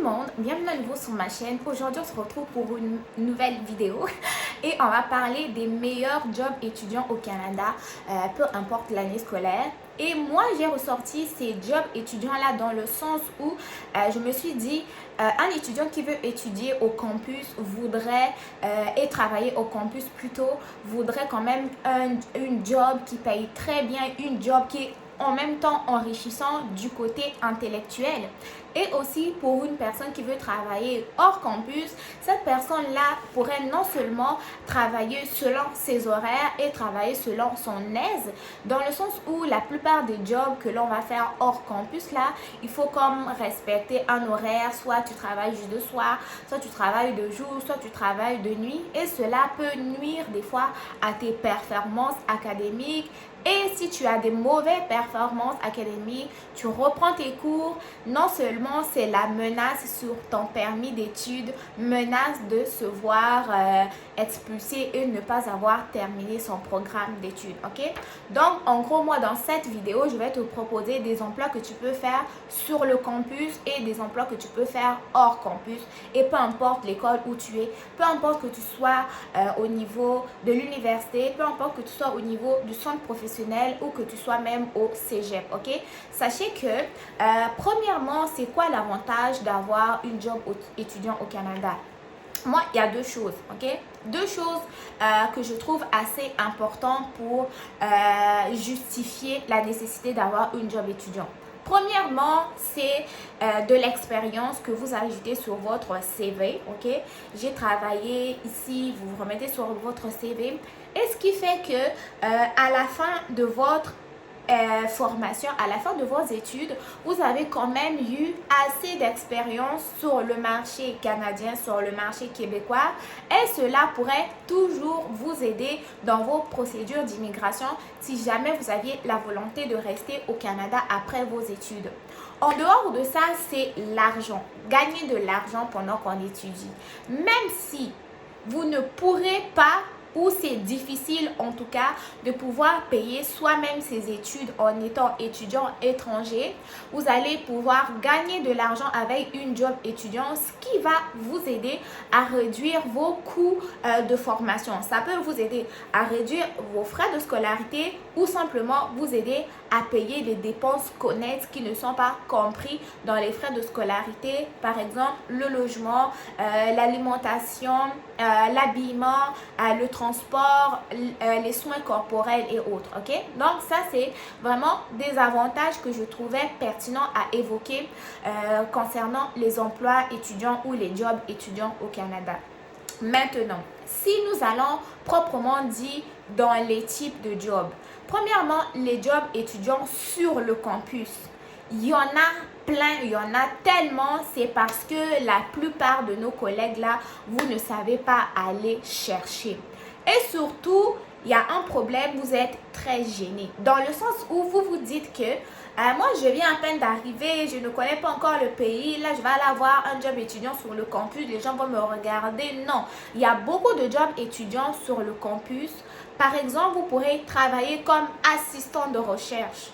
le monde, bienvenue à nouveau sur ma chaîne. Aujourd'hui on se retrouve pour une nouvelle vidéo et on va parler des meilleurs jobs étudiants au Canada, peu importe l'année scolaire. Et moi j'ai ressorti ces jobs étudiants là dans le sens où je me suis dit un étudiant qui veut étudier au campus voudrait et travailler au campus plutôt, voudrait quand même une job qui paye très bien, une job qui est en même temps enrichissant du côté intellectuel. Et aussi pour une personne qui veut travailler hors campus, cette personne-là pourrait non seulement travailler selon ses horaires et travailler selon son aise, dans le sens où la plupart des jobs que l'on va faire hors campus, là, il faut comme respecter un horaire, soit tu travailles juste de soir, soit tu travailles de jour, soit tu travailles de nuit, et cela peut nuire des fois à tes performances académiques. Et si tu as des mauvaises performances académiques, tu reprends tes cours, non seulement c'est la menace sur ton permis d'études, menace de se voir expulsé et ne pas avoir terminé son programme d'études, ok? Donc, en gros, moi, dans cette vidéo, je vais te proposer des emplois que tu peux faire sur le campus et des emplois que tu peux faire hors campus. Et peu importe l'école où tu es, peu importe que tu sois au niveau de l'université, peu importe que tu sois au niveau du centre professionnel, ou que tu sois même au cégep, ok? Sachez que premièrement, c'est quoi l'avantage d'avoir une job étudiant au Canada? Moi, il y a deux choses, ok? Deux choses que je trouve assez importantes pour justifier la nécessité d'avoir une job étudiant. Premièrement, c'est de l'expérience que vous ajoutez sur votre CV, ok? J'ai travaillé ici, vous vous remettez sur votre CV. Et ce qui fait que à la fin de votre formation, à la fin de vos études, vous avez quand même eu assez d'expérience sur le marché canadien, sur le marché québécois, et cela pourrait toujours vous aider dans vos procédures d'immigration si jamais vous aviez la volonté de rester au Canada après vos études. En dehors de ça, c'est l'argent. Gagner de l'argent pendant qu'on étudie. Même si vous ne pourrez pas, ou c'est difficile en tout cas de pouvoir payer soi-même ses études en étant étudiant étranger, vous allez pouvoir gagner de l'argent avec une job étudiant, ce qui va vous aider à réduire vos coûts de formation. Ça peut vous aider à réduire vos frais de scolarité ou simplement vous aider à payer des dépenses connexes qui ne sont pas comprises dans les frais de scolarité, par exemple le logement, l'alimentation, l'habillement, le transport, les soins corporels et autres, ok? Donc ça, c'est vraiment des avantages que je trouvais pertinents à évoquer concernant les emplois étudiants ou les jobs étudiants au Canada. Maintenant, si nous allons proprement dit dans les types de jobs, premièrement, les jobs étudiants sur le campus. Il y en a plein, il y en a tellement, c'est parce que la plupart de nos collègues là, vous ne savez pas aller chercher. Et surtout, il y a un problème, vous êtes très gêné. Dans le sens où vous vous dites que moi, je viens à peine d'arriver, je ne connais pas encore le pays. Là, je vais aller avoir un job étudiant sur le campus, les gens vont me regarder. Non, il y a beaucoup de jobs étudiants sur le campus. Par exemple, vous pourrez travailler comme assistant de recherche.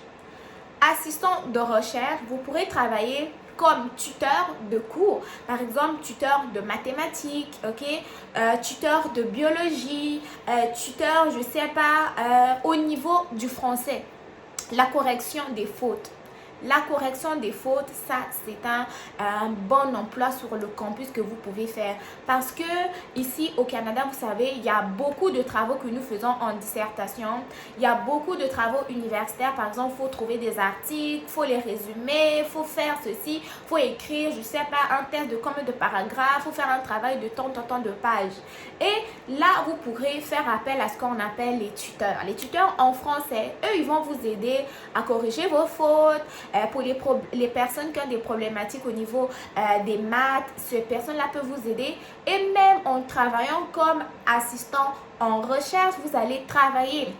Assistant de recherche, vous pourrez travailler comme tuteur de cours, par exemple tuteur de mathématiques, ok, tuteur de biologie, tuteur, je sais pas, au niveau du français, la correction des fautes. La correction des fautes, ça c'est un bon emploi sur le campus que vous pouvez faire. Parce que ici au Canada, vous savez, il y a beaucoup de travaux que nous faisons en dissertation. Il y a beaucoup de travaux universitaires. Par exemple, il faut trouver des articles, il faut les résumer, il faut faire ceci, il faut écrire, je sais pas, un texte de combien de paragraphes, il faut faire un travail de tant de pages. Et là, vous pourrez faire appel à ce qu'on appelle les tuteurs. Les tuteurs en français, eux, ils vont vous aider à corriger vos fautes. Pour les personnes qui ont des problématiques au niveau des maths, ces personnes-là peuvent vous aider. Et même en travaillant comme assistant en recherche, vous allez travailler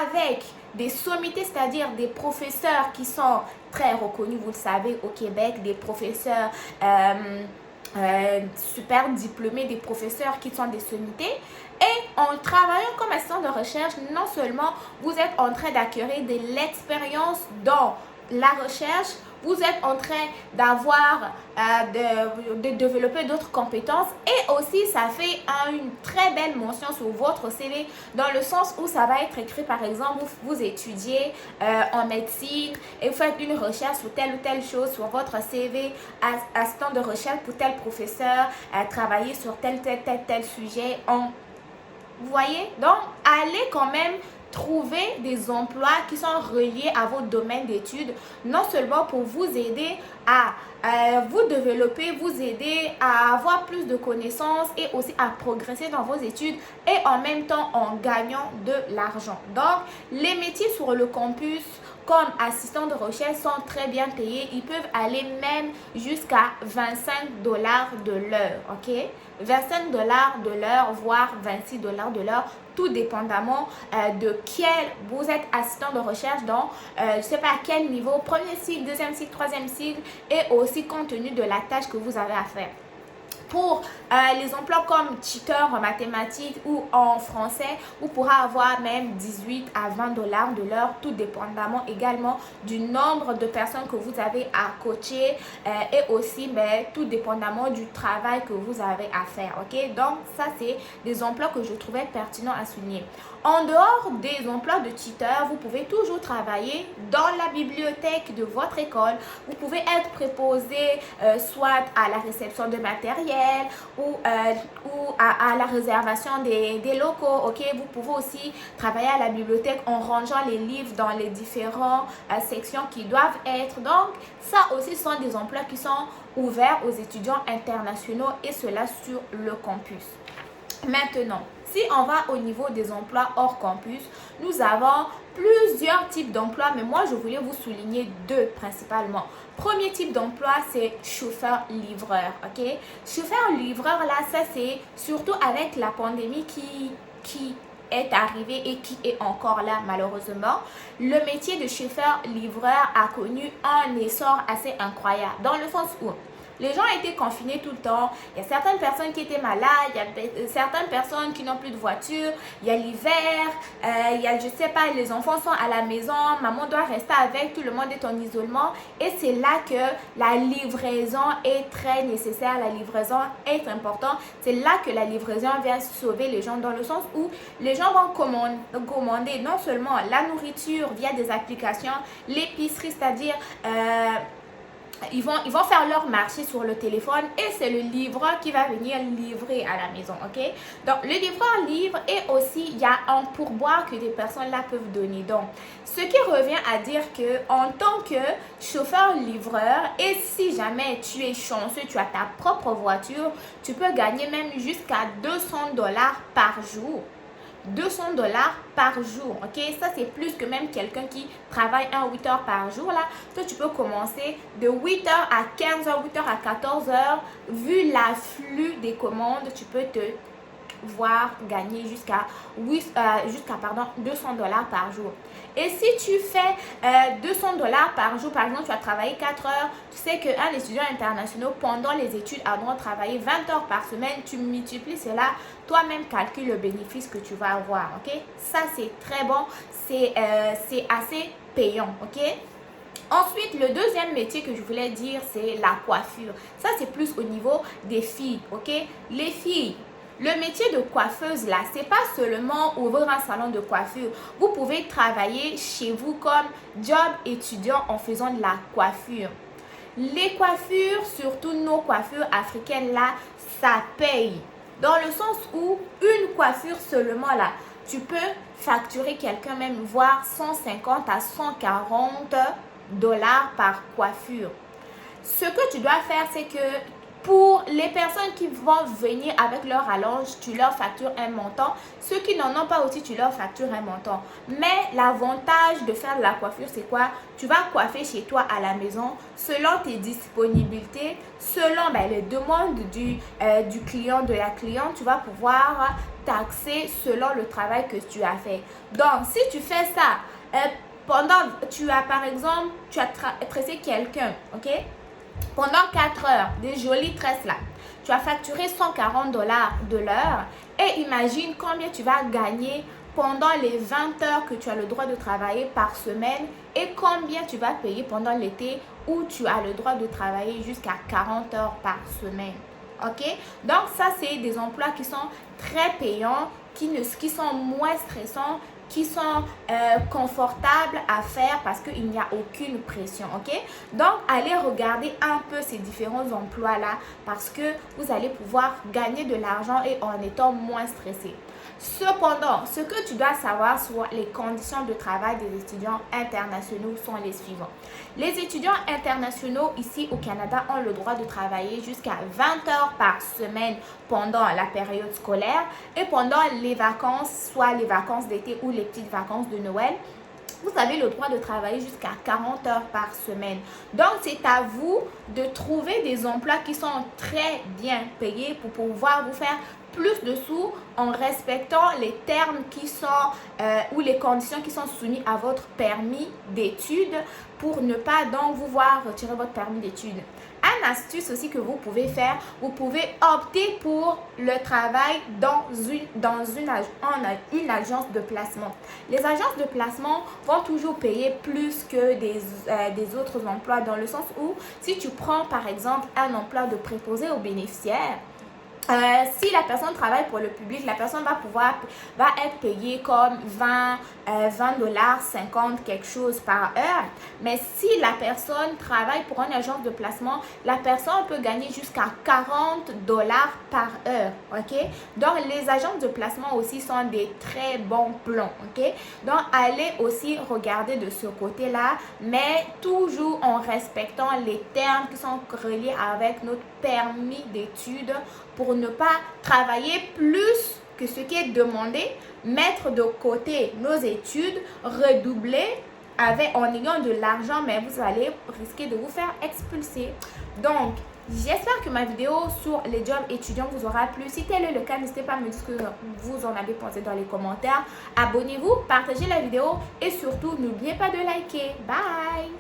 avec des sommités, c'est-à-dire des professeurs qui sont très reconnus, vous le savez, au Québec, des professeurs super diplômés, des professeurs qui sont des sommités. Et en travaillant comme assistant de recherche, non seulement vous êtes en train d'acquérir de l'expérience dans la recherche, vous êtes en train d'avoir, de développer d'autres compétences et aussi ça fait une très belle mention sur votre CV dans le sens où ça va être écrit par exemple, vous étudiez en médecine et vous faites une recherche sur telle ou telle chose sur votre CV, assistant de recherche pour tel professeur, travailler sur tel sujet. Vous voyez? Donc, allez quand même trouver des emplois qui sont reliés à votre domaine d'études, non seulement pour vous aider à vous développer, vous aider à avoir plus de connaissances et aussi à progresser dans vos études et en même temps en gagnant de l'argent. Donc, les métiers sur le campus comme assistant de recherche sont très bien payés. Ils peuvent aller même jusqu'à 25 dollars de l'heure, ok? 25 dollars de l'heure, voire 26 dollars de l'heure, tout dépendamment de quel vous êtes assistant de recherche dans, je ne sais pas à quel niveau, premier cycle, deuxième cycle, troisième cycle, et aussi compte tenu de la tâche que vous avez à faire. Pour les emplois comme tuteur en mathématiques ou en français, vous pourrez avoir même 18 à 20 dollars de l'heure, tout dépendamment également du nombre de personnes que vous avez à coacher et aussi tout dépendamment du travail que vous avez à faire. Ok, donc ça c'est des emplois que je trouvais pertinents à souligner. En dehors des emplois de tuteur, vous pouvez toujours travailler dans la bibliothèque de votre école. Vous pouvez être préposé soit à la réception de matériel ou à la réservation des locaux. Ok, vous pouvez aussi travailler à la bibliothèque en rangeant les livres dans les différentes sections qui doivent être. Donc, ça aussi sont des emplois qui sont ouverts aux étudiants internationaux et cela sur le campus. Maintenant, si on va au niveau des emplois hors campus, nous avons plusieurs types d'emplois, mais moi je voulais vous souligner deux principalement. Premier type d'emploi, c'est chauffeur-livreur, ok? Chauffeur-livreur, là, ça c'est surtout avec la pandémie qui est arrivée et qui est encore là malheureusement. Le métier de chauffeur-livreur a connu un essor assez incroyable, dans le sens où les gens étaient confinés tout le temps. Il y a certaines personnes qui étaient malades, il y a certaines personnes qui n'ont plus de voiture, il y a l'hiver, il y a, je sais pas, les enfants sont à la maison, maman doit rester avec, tout le monde est en isolement. Et c'est là que la livraison est très nécessaire, la livraison est importante. C'est là que la livraison vient sauver les gens dans le sens où les gens vont commander non seulement la nourriture via des applications, l'épicerie, c'est-à-dire ils vont faire leur marché sur le téléphone et c'est le livreur qui va venir livrer à la maison, ok? Donc, le livreur livre et aussi, il y a un pourboire que des personnes là peuvent donner. Donc, ce qui revient à dire que en tant que chauffeur-livreur et si jamais tu es chanceux, tu as ta propre voiture, tu peux gagner même jusqu'à 200 dollars par jour. 200 dollars par jour, ok? Ça, c'est plus que même quelqu'un qui travaille 8 heures par jour, là. Toi, tu peux commencer de 8 heures à 15 heures, 8 heures à 14 heures. Vu l'afflux des commandes, tu peux te voir gagner jusqu'à 200 dollars par jour. Et si tu fais 200 dollars par jour, par exemple, tu as travaillé 4 heures, tu sais qu'un étudiant international, pendant les études, a droit de travailler 20 heures par semaine, tu multiplies cela, toi-même calcule le bénéfice que tu vas avoir, ok? Ça, c'est très bon, c'est assez payant, ok? Ensuite, le deuxième métier que je voulais dire, c'est la coiffure. Ça, c'est plus au niveau des filles, ok? Les filles, le métier de coiffeuse là, c'est pas seulement ouvrir un salon de coiffure. Vous pouvez travailler chez vous comme job étudiant en faisant de la coiffure. Les coiffures, surtout nos coiffures africaines là, ça paye. Dans le sens où une coiffure seulement là, tu peux facturer quelqu'un même, voire 150 à 140 dollars par coiffure. Ce que tu dois faire, c'est que pour les personnes qui vont venir avec leur rallonge, tu leur factures un montant. Ceux qui n'en ont pas aussi, tu leur factures un montant. Mais l'avantage de faire de la coiffure, c'est quoi? Tu vas coiffer chez toi à la maison selon tes disponibilités, selon les demandes du client, de la cliente. Tu vas pouvoir taxer selon le travail que tu as fait. Donc, si tu fais ça, par exemple, tu as tressé quelqu'un, ok? Pendant 4 heures, des jolies tresses là, tu as facturé 140 dollars de l'heure et imagine combien tu vas gagner pendant les 20 heures que tu as le droit de travailler par semaine et combien tu vas payer pendant l'été où tu as le droit de travailler jusqu'à 40 heures par semaine. Ok? Donc ça, c'est des emplois qui sont très payants, qui sont moins stressants, qui sont confortables à faire parce qu'il n'y a aucune pression, ok? Donc, allez regarder un peu ces différents emplois-là parce que vous allez pouvoir gagner de l'argent et en étant moins stressé. Cependant, ce que tu dois savoir sur les conditions de travail des étudiants internationaux sont les suivants. Les étudiants internationaux ici au Canada ont le droit de travailler jusqu'à 20 heures par semaine pendant la période scolaire et pendant les vacances, soit les vacances d'été ou les petites vacances de Noël. Vous avez le droit de travailler jusqu'à 40 heures par semaine. Donc, c'est à vous de trouver des emplois qui sont très bien payés pour pouvoir vous faire plus de sous en respectant les termes qui sont ou les conditions qui sont soumises à votre permis d'études pour ne pas donc vous voir retirer votre permis d'études. Une astuce aussi que vous pouvez faire, vous pouvez opter pour le travail dans une agence de placement. Les agences de placement vont toujours payer plus que des autres emplois dans le sens où si tu prends par exemple un emploi de préposé aux bénéficiaires, si la personne travaille pour le public, la personne va être payée comme 20 dollars, 50 quelque chose par heure. Mais si la personne travaille pour une agence de placement, la personne peut gagner jusqu'à 40 dollars par heure. Ok? Donc, les agences de placement aussi sont des très bons plans. Ok? Donc, allez aussi regarder de ce côté-là, mais toujours en respectant les termes qui sont reliés avec notre permis d'études pour ne pas travailler plus que ce qui est demandé, mettre de côté nos études, redoubler en ayant de l'argent, mais vous allez risquer de vous faire expulser. Donc, j'espère que ma vidéo sur les jobs étudiants vous aura plu. Si tel est le cas, n'hésitez pas à me dire ce que vous en avez pensé dans les commentaires. Abonnez-vous, partagez la vidéo et surtout, n'oubliez pas de liker. Bye!